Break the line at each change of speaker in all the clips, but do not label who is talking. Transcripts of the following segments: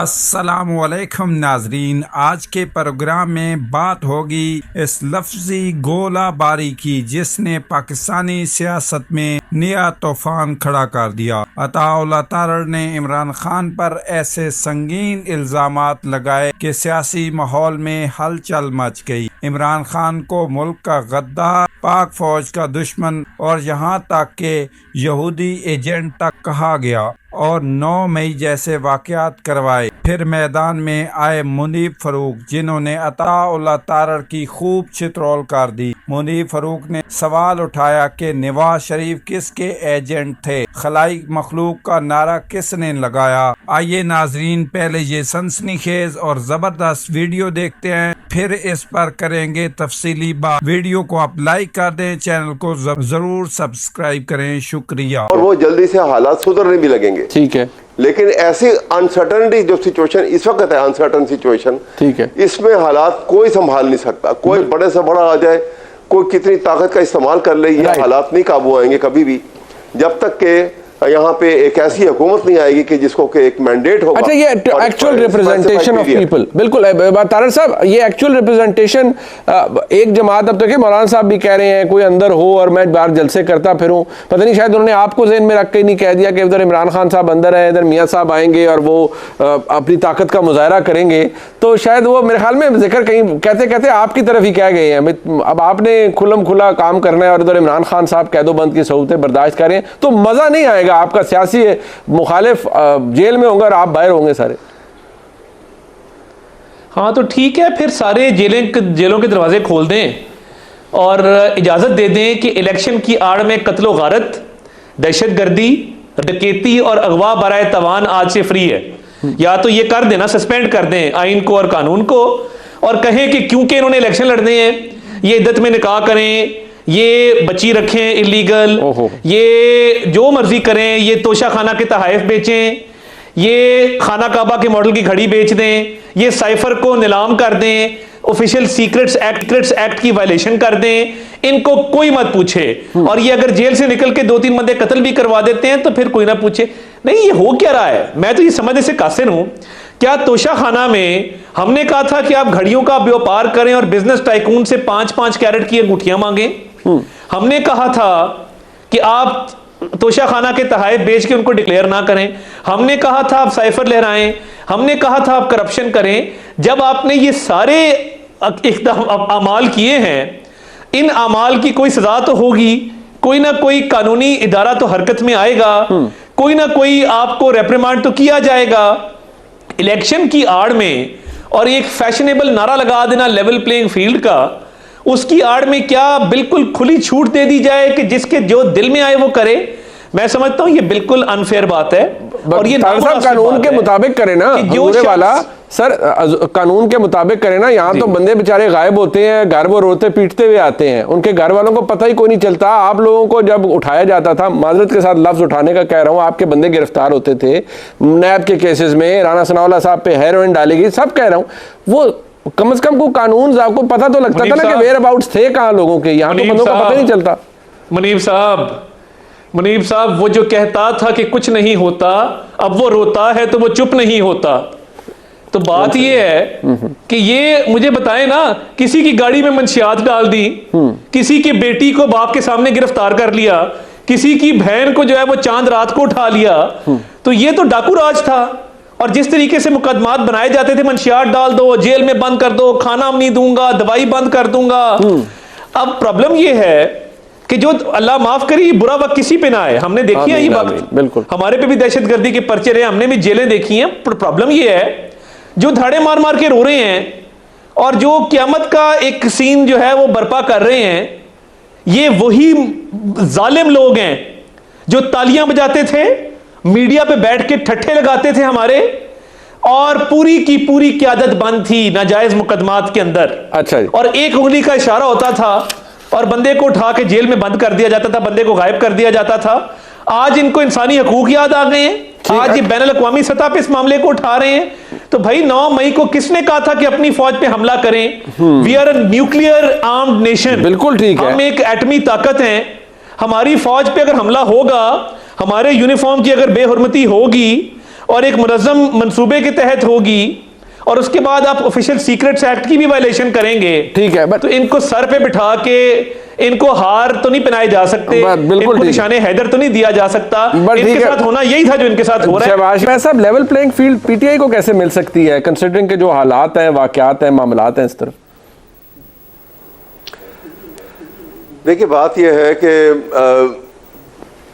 अस्सलामुअलैकुम नाजरीन, आज के प्रोग्राम में बात होगी इस लफ्जी गोलाबारी की जिसने पाकिस्तानी सियासत में नया तूफान खड़ा कर दिया। अताउल्लाह तारड़ ने इमरान खान पर ऐसे संगीन इल्जामात लगाए कि सियासी माहौल में हलचल मच गई। इमरान खान को मुल्क का गद्दार, पाक फौज का दुश्मन और यहाँ तक के यहूदी एजेंट तक कहा गया और 9 मई जैसे वाक़यात करवाए। फिर मैदान में आए मुनीब फरूक जिन्होंने अताउल्लाह तारड़ की खूब चित्रोल कर दी। मुनीब फरूक ने सवाल उठाया कि नवाज शरीफ किसके एजेंट थे, खलाई मखलूक का नारा किसने लगाया। आइए नाजरीन, पहले ये सनसनीखेज और जबरदस्त वीडियो देखते हैं, फिर इस पर करेंगे तफसीली बात। वीडियो को आप लाइक कर दें, चैनल को जरूर सब्सक्राइब करें, शुक्रिया।
और वो जल्दी से हालात सुधरने भी लगेंगे,
ठीक है।
लेकिन ऐसी अनसर्टनिटी जो सिचुएशन इस वक्त है, अनसर्टन सिचुएशन,
ठीक है,
इसमें हालात कोई संभाल नहीं सकता। कोई बड़े से बड़ा आ जाए, कोई कितनी ताकत का इस्तेमाल कर ले, ये हालात नहीं काबू आएंगे कभी भी, जब तक के यहाँ पे एक ऐसी हुकूमत नहीं आएगी कि जिसको के एक मैंडेट होगा।
अच्छा, ये एक्चुअल रिप्रेजेंटेशन ऑफ पीपल, बिल्कुल तारड़ साहब, ये एक्चुअल रिप्रेजेंटेशन एक जमात, अब तक मौलाना साहब भी कह रहे हैं कोई अंदर हो और मैं बाहर जलसे करता फिरूं, पता नहीं शायद उन्होंने आपको ज़हन में रख के नहीं कह दिया कि इधर इमरान खान साहब अंदर है, इधर मियाँ साहब आएंगे और वो अपनी ताकत का मुजाहरा करेंगे, तो शायद वो मेरे ख्याल में जिक्र कहीं कहते कहते आपकी तरफ ही कह गए हैं। अब आपने खुलम खुला काम करना है और इधर इमरान खान साहब कैदोबंद की सहूलतें बर्दाश्त करें तो मज़ा नहीं आएगा। आपका सियासी मुखालिफ जेल में होंगे और आप बाहर होंगे सारे।
हाँ तो ठीक है, फिर सारे जेलों के दरवाजे खोल दें और इजाज़त दे दें कि इलेक्शन की आड़ में कत्लो गारत, दहशतगर्दी, डकैती और अगवा बराए तवान आज से फ्री है। या तो ये कर देना, सस्पेंड कर दें आइन को और कानून को, और कहें कि क्योंकि इन्होंने इलेक्शन लड़ने हैं, ये इद्दत में निकाह करें, ये बच्ची रखें इलीगल, ये जो मर्जी करें, ये तोशा खाना के तहाइफ बेचें, ये खाना काबा के मॉडल की घड़ी बेच दें, ये साइफर को नीलाम कर दें, ऑफिशियल सीक्रेट्स एक्ट की वायलेशन कर दें, इनको कोई मत पूछे। और ये अगर जेल से निकल के 2-3 बंदे कत्ल भी करवा देते हैं तो फिर कोई ना पूछे। नहीं, ये हो क्या रहा है, मैं तो ये समझने से कासिर हूं। क्या तोशा खाना में हमने कहा था कि आप घड़ियों का व्यापार करें और बिजनेस टाइकून से 5-5 कैरेट की अंगूठियां मांगे? हमने कहा था कि आप तोशा खाना के तहाइफ बेच के उनको डिक्लेयर ना करें। हमने कहा था आप साइफर लहराएं। हमने कहा था आप करप्शन करें। जब आपने ये सारे अमाल किए हैं, इन अमाल की कोई सजा तो होगी, कोई ना कोई कानूनी इदारा तो हरकत में आएगा, कोई ना कोई आपको रेप्रिमांड तो किया जाएगा। इलेक्शन की आड़ में और एक फैशनेबल नारा लगा देना लेवल प्लेइंग फील्ड का, उसकी आड़ में क्या बिल्कुल खुली छूट दे दी जाए कि जिसके जो दिल में आए वो करे? मैं समझता हूं ये बिल्कुल अनफेयर बात है। और ये
कानून के मुताबिक करे ना, जो वाला सर कानून के मुताबिक करे ना। यहाँ तो बंदे बेचारे गायब होते हैं, घर वो रोते पीटते हुए आते हैं, उनके घर वालों को पता ही कोई नहीं चलता। आप लोगों को जब उठाया जाता था, माजरत के साथ लफ्ज उठाने का कह रहा हूँ, आपके बंदे गिरफ्तार होते थे नैब के केसेस में, राना सनाउल्लाह साहब पे हेरोइन डाली गई, सब कह रहा हूँ, वो कम से कम को कानून आपको पता तो लगता था ना कि वेयर अबाउट्स थे कहाँ लोगों के। यहाँ तो बंदों को पता ही नहीं चलता।
मुनीब साहब वो जो कहता था कि कुछ नहीं होता, अब वो रोता है तो वो चुप नहीं होता। तो बात ये है कि ये मुझे बताएं ना, किसी की गाड़ी में मंशियात डाल दी, किसी की बेटी को बाप के सामने गिरफ्तार कर लिया, किसी की बहन को जो है वो चांद रात को उठा लिया, तो ये तो डाकू राज था। और जिस तरीके से मुकदमात बनाए जाते थे, मंशियात डाल दो, जेल में बंद कर दो, खाना नहीं दूंगा, दवाई बंद कर दूंगा। अब प्रॉब्लम ये है कि जो अल्लाह माफ करी बुरा वक्त किसी पे ना आए। हमने देखी है ये वक्त,
बिल्कुल
हमारे पे भी दहशतगर्दी के पर्चे रहे, हमने भी जेलें देखी हैं। प्रॉब्लम ये है जो धाड़े मार मार के रो रहे हैं और जो क़यामत का एक सीन जो है वो बर्पा कर रहे हैं, ये वही जालिम लोग हैं जो तालियां बजाते थे, मीडिया पे बैठ के ठट्ठे लगाते थे हमारे, और पूरी की पूरी क़यादत बंद थी नाजायज मुकदमात के अंदर।
अच्छा, और
एक उंगली का इशारा होता था और बंदे को उठा के जेल में बंद कर दिया जाता था, बंदे को गायब कर दिया जाता था। आज इनको इंसानी हकूक याद आ गए हैं, आज ये बैनुल अक़वामी सतह पे इस मामले को उठा रहे हैं। तो भाई 9 मई को किसने कहा था कि अपनी फौज पे हमला करें? We are a nuclear armed nation.
बिल्कुल ठीक है,
हम एक एटमी ताकत हैं। हमारी फौज पे अगर हमला होगा, हमारे यूनिफॉर्म की अगर बेहुरमती होगी और एक मुनज़्ज़म मंसूबे के तहत होगी और उसके बाद आप ऑफिशियल सीक्रेट्स एक्ट की भी वायलेशन करेंगे,
ठीक है,
तो इनको सर पे बिठा के इनको हार तो नहीं पहनाए जा सकते,
बिल्कुल
इनको निशाने हैदर तो नहीं दिया जा सकता। इनके साथ होना यही था जो इनके साथ हो रहा है।
साहब, लेवल प्लेइंग फील्ड पीटीआई को कैसे मिल सकती है, कंसिडरिंग के जो हालात हैं, वाकयात हैं, मामलात हैं इस तरफ?
देखिए, बात यह है कि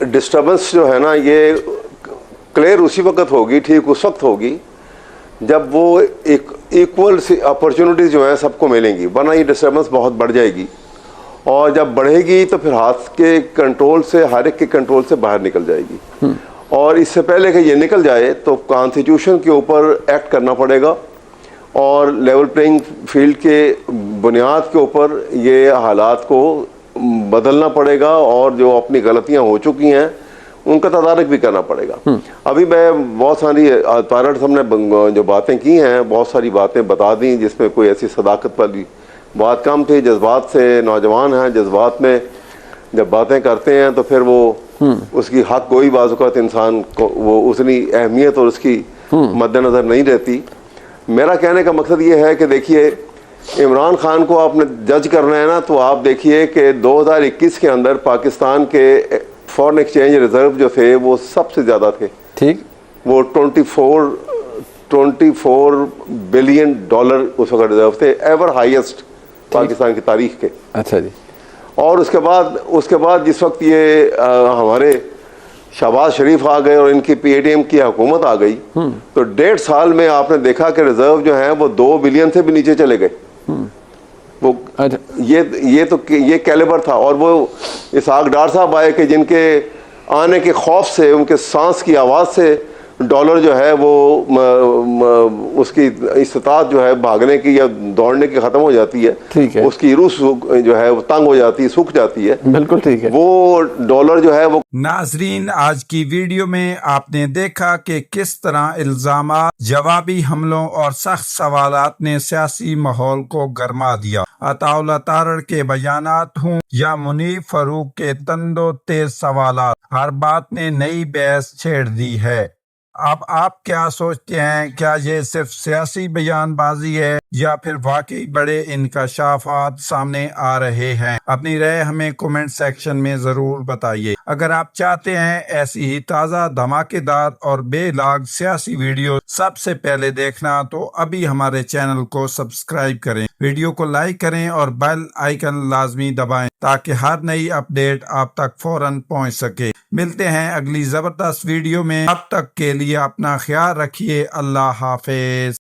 डिस्टर्बेंस जो है ना, ये क्लियर उसी वक्त होगी, ठीक उस वक्त होगी जब वो एक इक्वल अपॉर्चुनिटीज जो है सबको मिलेंगी, वरना ये डिस्टर्बेंस बहुत बढ़ जाएगी। और जब बढ़ेगी तो फिर हाथ के कंट्रोल से, हर एक के कंट्रोल से बाहर निकल जाएगी। और इससे पहले कि ये निकल जाए तो कॉन्स्टिट्यूशन के ऊपर एक्ट करना पड़ेगा और लेवल प्लेइंग फील्ड के बुनियाद के ऊपर ये हालात को बदलना पड़ेगा और जो अपनी गलतियां हो चुकी हैं उनका तदारक भी करना पड़ेगा। अभी मैं बहुत सारी पायलट हमने जो बातें की हैं, बहुत सारी बातें बता दी जिसमें कोई ऐसी सदाकत वाली बात कम थी। जज्बात से नौजवान हैं, जज्बात में जब बातें करते हैं तो फिर वो उसकी हक गोई बाज़ इंसान को वो उतनी अहमियत और उसकी मद्देनज़र नहीं रहती। मेरा कहने का मकसद ये है कि देखिए, इमरान खान को आपने जज करना है ना, तो आप देखिए कि 2021 के अंदर पाकिस्तान के फॉरेन एक्सचेंज रिजर्व जो थे वो सबसे ज़्यादा थे। ठीक, वो 24 बिलियन डॉलर उस वक्त रिजर्व थे, एवर हाईएस्ट पाकिस्तान की तारीख के। अच्छा जी। और उसके बाद जिस वक्त ये हमारे शहबाज शरीफ आ गए और इनकी पीएटीएम की हुकूमत आ गई, तो 1.5 साल में आपने देखा कि रिजर्व जो है वो 2 बिलियन से भी नीचे चले गए। वो ये कैलिबर था। और वो इसहाक डार साहब आए कि जिनके आने के खौफ से, उनके सांस की आवाज़ से डॉलर जो है वो उसकी इस्तात जो है भागने की या दौड़ने की ख़त्म हो जाती है। ठीक है। उसकी रूह जो है वो तंग हो जाती है, सूख जाती है। बिल्कुल ठीक है। वो डॉलर जो है वो।
नाजरीन, आज की वीडियो में आपने देखा कि किस तरह इल्जामात, जवाबी हमलों और सख्त सवालात ने सियासी माहौल को गरमा दिया। अताउल्लाह तारड़ के बयानात हों या मुनीर फरूक के तंदो तेज सवालात, हर बात ने नई बहस छेड़ दी है। अब आप क्या सोचते हैं, क्या ये सिर्फ सियासी बयानबाजी है या फिर वाकई बड़े इंकशाफात सामने आ रहे हैं? अपनी राय हमें कमेंट सेक्शन में जरूर बताइए। अगर आप चाहते हैं ऐसी ही ताज़ा, धमाकेदार और बेलाग सियासी वीडियो सबसे पहले देखना, तो अभी हमारे चैनल को सब्सक्राइब करें, वीडियो को लाइक करें और बेल आइकन लाजमी दबाएं ताकि हर नई अपडेट आप तक फौरन पहुंच सके। मिलते हैं अगली जबरदस्त वीडियो में, अब तक के लिए अपना ख्याल रखिए। अल्लाह हाफिज।